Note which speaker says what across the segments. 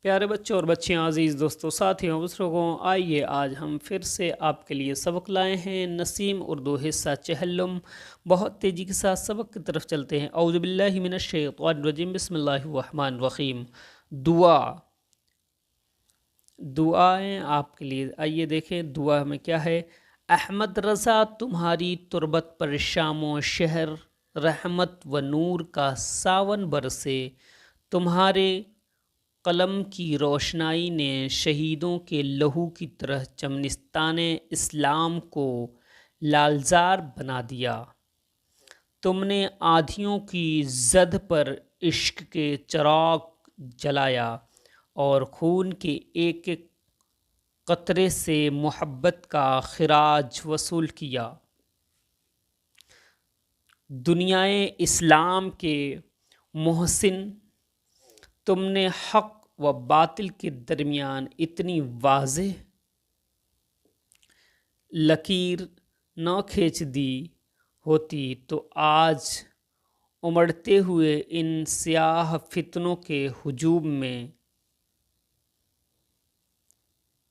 Speaker 1: پیارے بچوں اور بچیاں، عزیز دوستوں، ساتھیوں، بزرگوں، آئیے آج ہم پھر سے آپ کے لیے سبق لائے ہیں۔ نسیم اردو حصہ چہلم۔ بہت تیزی کے ساتھ سبق کی طرف چلتے ہیں۔ اعوذ باللہ من الشیطان الرجیم، بسم اللہ الرحمن الرحیم۔ دعائیں آپ کے لیے، آئیے دیکھیں دعا میں کیا ہے۔ احمد رضا تمہاری تربت پر شام و شہر، رحمت و نور کا ساون برسے، تمہارے قلم کی روشنائی نے شہیدوں کے لہو کی طرح چمنستان اسلام کو لالزار بنا دیا۔ تم نے آندھیوں کی زد پر عشق کے چراغ جلایا اور خون کے ایک ایک قطرے سے محبت کا خراج وصول کیا۔ دنیائے اسلام کے محسن، تم نے حق و باطل کے درمیان اتنی واضح لکیر نہ کھینچ دی ہوتی تو آج امڑتے ہوئے ان سیاہ فتنوں کے ہجوم میں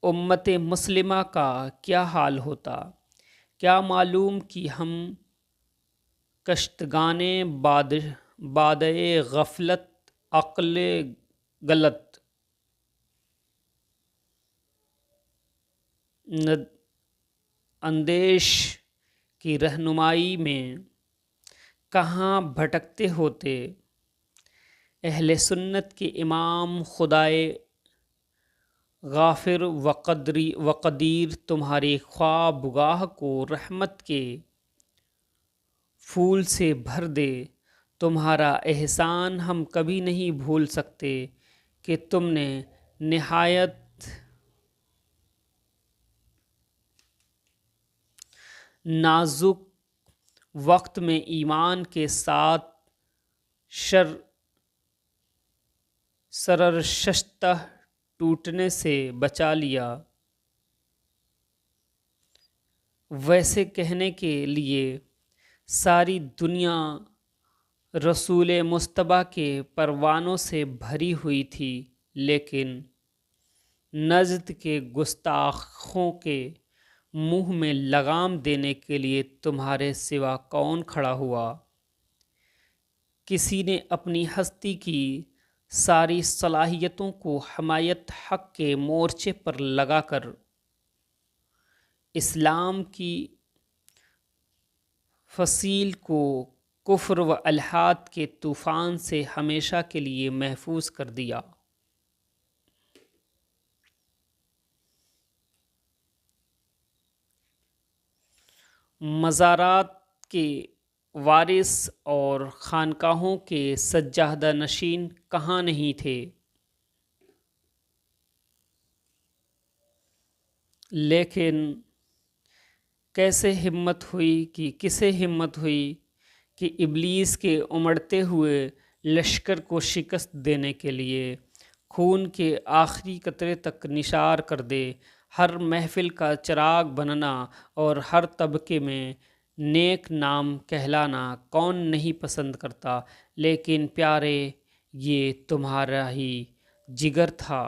Speaker 1: امت مسلمہ کا کیا حال ہوتا۔ کیا معلوم کہ ہم کشتگانے بادئ غفلت عقل غلط اندیش کی رہنمائی میں کہاں بھٹکتے ہوتے۔ اہل سنت کے امام خدائے غافر و قدیر تمہاری خوابگاہ کو رحمت کے پھول سے بھر دے۔ تمہارا احسان ہم کبھی نہیں بھول سکتے کہ تم نے نہایت نازک وقت میں ایمان کے ساتھ شررشتہ ٹوٹنے سے بچا لیا۔ ویسے کہنے کے لیے ساری دنیا رسول مصطفیٰ کے پروانوں سے بھری ہوئی تھی، لیکن نجد کے گستاخوں کے منہ میں لگام دینے کے لیے تمہارے سوا کون کھڑا ہوا؟ کسی نے اپنی ہستی کی ساری صلاحیتوں کو حمایت حق کے مورچے پر لگا کر اسلام کی فصیل کو کفر و الحاد کے طوفان سے ہمیشہ کے لیے محفوظ کر دیا۔ مزارات کے وارث اور خانقاہوں کے سجادہ نشین کہاں نہیں تھے، لیکن کسے ہمت ہوئی کہ ابلیس کے امڑتے ہوئے لشکر کو شکست دینے کے لیے خون کے آخری قطرے تک نثار کر دے۔ ہر محفل کا چراغ بننا اور ہر طبقے میں نیک نام کہلانا کون نہیں پسند کرتا، لیکن پیارے یہ تمہارا ہی جگر تھا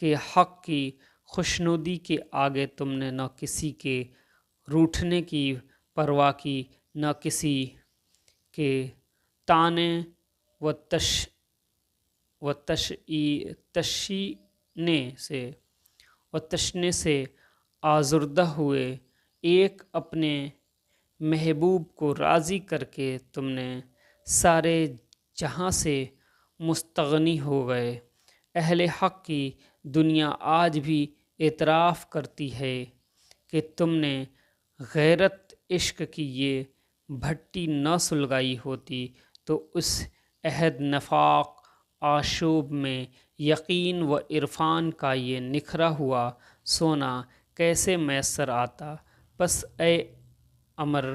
Speaker 1: کہ حق کی خوشنودی کے آگے تم نے نہ کسی کے روٹھنے کی پرواہ کی، نہ کسی کے طعنے و تشنے سے آزردہ ہوئے، ایک اپنے محبوب کو راضی کر کے تم نے سارے جہاں سے مستغنی ہو گئے۔ اہل حق کی دنیا آج بھی اعتراف کرتی ہے کہ تم نے غیرت عشق کی یہ بھٹی نہ سلگائی ہوتی تو اس عہد نفاق آشوب میں یقین و عرفان کا یہ نکھرا ہوا سونا کیسے میسر آتا۔ پس اے امر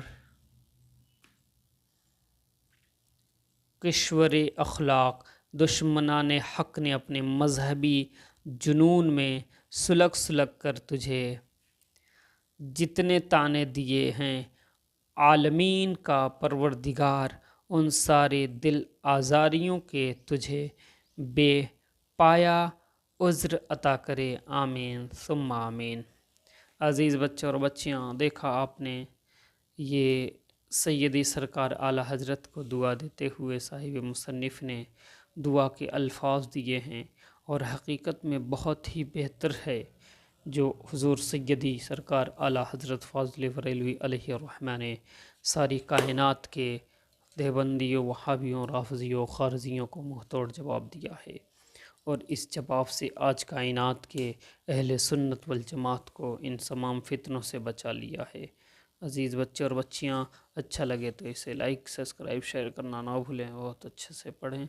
Speaker 1: کشور اخلاق، دشمنان حق نے اپنے مذہبی جنون میں سلگ کر تجھے جتنے طعنے دیے ہیں، عالمین کا پروردگار ان سارے دل آزاریوں کے تجھے بے پایا عذر عطا کرے، آمین ثم آمین۔ عزیز بچے اور بچیاں، دیکھا آپ نے یہ سیدی سرکار اعلیٰ حضرت کو دعا دیتے ہوئے صاحب مصنف نے دعا کے الفاظ دیے ہیں، اور حقیقت میں بہت ہی بہتر ہے جو حضور سیدی سرکار اعلیٰ حضرت فاضل بریلوی علیہ الرحمہ نے ساری کائنات کے دیوبندیوں، وہابیوں، رافضیوں، خارزیوں کو منہ توڑ جواب دیا ہے، اور اس جواب سے آج کائنات کے اہل سنت والجماعت کو ان تمام فتنوں سے بچا لیا ہے۔ عزیز بچے اور بچیاں، اچھا لگے تو اسے لائک، سبسکرائب، شیئر کرنا نہ بھولیں، بہت اچھے سے پڑھیں۔